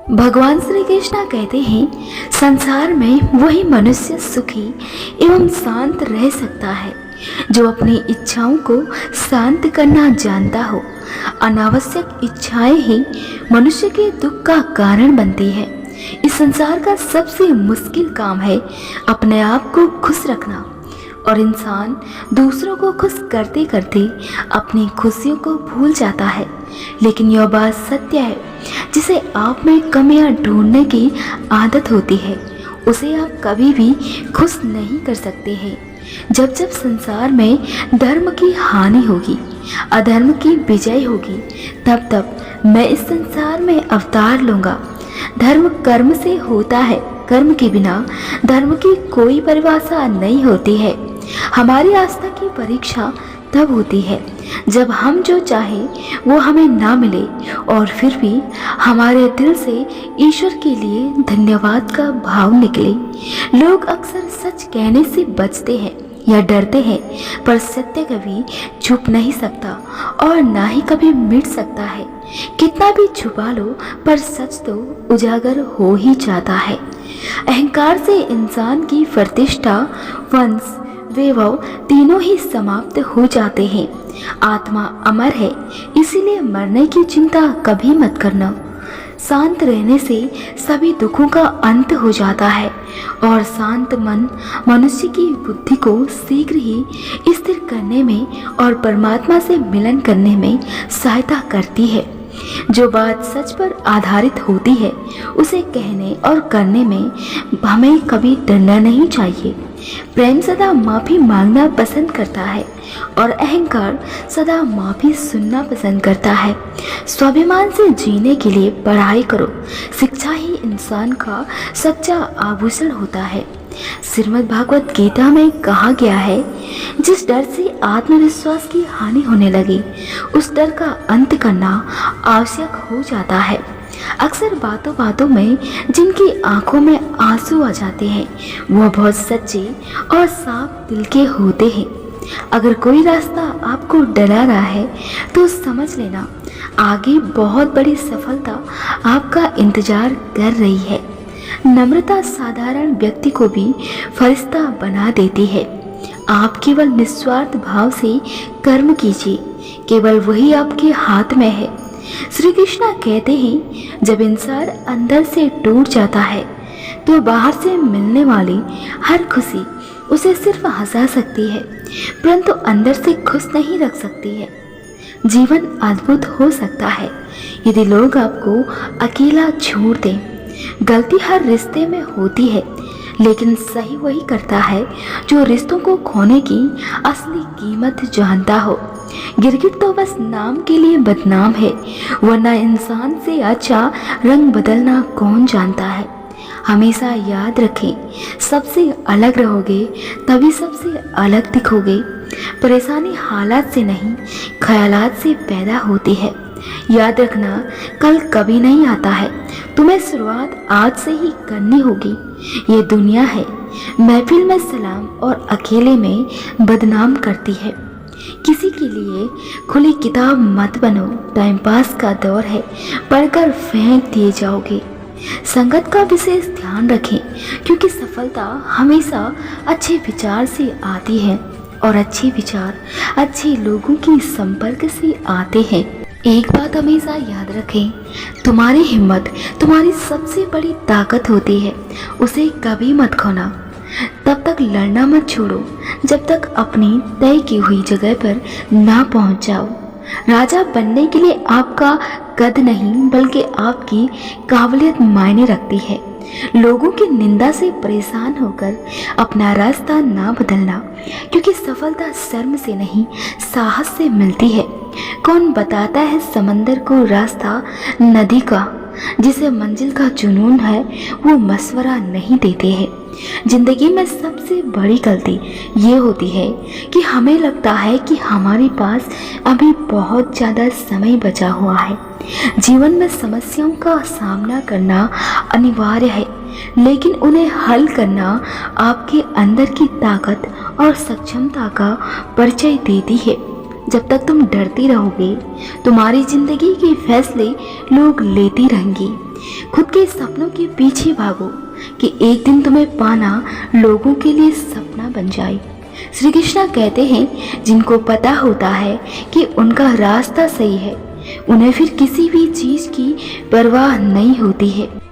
भगवान श्री कृष्ण कहते हैं, संसार में वही मनुष्य सुखी एवं शांत रह सकता है जो अपनी इच्छाओं को शांत करना जानता हो। अनावश्यक इच्छाएं ही मनुष्य के दुख का कारण बनती है। इस संसार का सबसे मुश्किल काम है अपने आप को खुश रखना, और इंसान दूसरों को खुश करते करते अपनी खुशियों को भूल जाता है। लेकिन यह बात सत्य है, जिसे आप में कमियां ढूंढने की आदत होती है उसे आप कभी भी खुश नहीं कर सकते हैं। जब जब संसार में धर्म की हानि होगी, अधर्म की विजय होगी, तब तब मैं इस संसार में अवतार लूँगा। धर्म कर्म से होता है, कर्म के बिना धर्म की कोई परिभाषा नहीं होती है। हमारी आस्था की परीक्षा तब होती है जब हम जो चाहे वो हमें ना मिले और फिर भी हमारे दिल से ईश्वर के लिए धन्यवाद का भाव निकले। लोग अक्सर सच कहने से बचते हैं या डरते हैं, पर सत्य कभी छुप नहीं सकता और ना ही कभी मिट सकता है। कितना भी छुपा लो, पर सच तो उजागर हो ही जाता है। अहंकार से इंसान की प्रतिष्ठा, वंश, वैभव तीनों ही समाप्त हो जाते हैं। आत्मा अमर है, इसीलिए मरने की चिंता कभी मत करना। शांत रहने से सभी दुखों का अंत हो जाता है और शांत मन मनुष्य की बुद्धि को शीघ्र ही स्थिर करने में और परमात्मा से मिलन करने में सहायता करती है। जो बात सच पर आधारित होती है उसे कहने और करने में हमें कभी डरना नहीं चाहिए। प्रेम सदा माफ़ी मांगना पसंद करता है और अहंकार सदा माफ़ी सुनना पसंद करता है। स्वाभिमान से जीने के लिए पढ़ाई करो, शिक्षा ही इंसान का सच्चा आभूषण होता है। श्रीमद् भागवत गीता में कहा गया है, जिस डर से आत्मविश्वास की हानि होने लगी उस डर का अंत करना आवश्यक हो जाता है। अक्सर बातों बातों में जिनकी आंखों में आंसू आ जाते हैं वह बहुत सच्चे और साफ दिल के होते हैं। अगर कोई रास्ता आपको डरा रहा है तो समझ लेना आगे बहुत बड़ी सफलता आपका इंतजार कर रही है। नम्रता साधारण व्यक्ति को भी फरिश्ता बना देती है। आप केवल निस्वार्थ भाव से कर्म कीजिए, केवल वही आपके हाथ में है। श्री कृष्ण कहते हैं, जब इंसान अंदर से टूट जाता है तो बाहर से मिलने वाली हर खुशी उसे सिर्फ हंसा सकती है, परंतु अंदर से खुश नहीं रख सकती है। जीवन अद्भुत हो सकता है यदि लोग आपको अकेला छोड़ दें। गलती हर रिश्ते में होती है, लेकिन सही वही करता है जो रिश्तों को खोने की असली कीमत जानता हो। गिरगिट तो बस नाम के लिए बदनाम है, वरना इंसान से अच्छा रंग बदलना कौन जानता है। हमेशा याद रखें, सबसे अलग रहोगे तभी सबसे अलग दिखोगे। परेशानी हालात से नहीं, ख्यालात से पैदा होती है। याद रखना, कल कभी नहीं आता है, तुम्हें शुरुआत आज से ही करनी होगी। ये दुनिया है, महफिल में सलाम और अकेले में बदनाम करती है। किसी के लिए खुली किताब मत बनो, टाइम पास का दौर है, पढ़कर फेंक दिए जाओगे। संगत का विशेष ध्यान रखें, क्योंकि सफलता हमेशा अच्छे विचार से आती है और अच्छे विचार अच्छे लोगों के संपर्क से आते हैं। एक बात हमेशा याद रखें, तुम्हारी हिम्मत तुम्हारी सबसे बड़ी ताकत होती है, उसे कभी मत खोना। तब तक लड़ना मत छोड़ो जब तक अपनी तय की हुई जगह पर ना पहुंच जाओ। राजा बनने के लिए आपका कद नहीं बल्कि आपकी काबिलियत मायने रखती है। लोगों की निंदा से परेशान होकर अपना रास्ता ना बदलना, क्योंकि सफलता शर्म से नहीं साहस से मिलती है। कौन बताता है समंदर को रास्ता नदी का? जिसे मंजिल का जुनून है वो मशवरा नहीं देते हैं। जिंदगी में सबसे बड़ी गलती ये होती है कि हमें लगता है कि हमारे पास अभी बहुत ज़्यादा समय बचा हुआ है। जीवन में समस्याओं का सामना करना अनिवार्य है, लेकिन उन्हें हल करना आपके अंदर की ताकत और सक्षमता का परिचय देती है। जब तक तुम डरती रहोगे, तुम्हारी जिंदगी के फैसले लोग लेती रहेंगे। खुद के सपनों के पीछे भागो कि एक दिन तुम्हें पाना लोगों के लिए सपना बन जाए। श्री कृष्णा कहते हैं, जिनको पता होता है कि उनका रास्ता सही है, उन्हें फिर किसी भी चीज़ की परवाह नहीं होती है।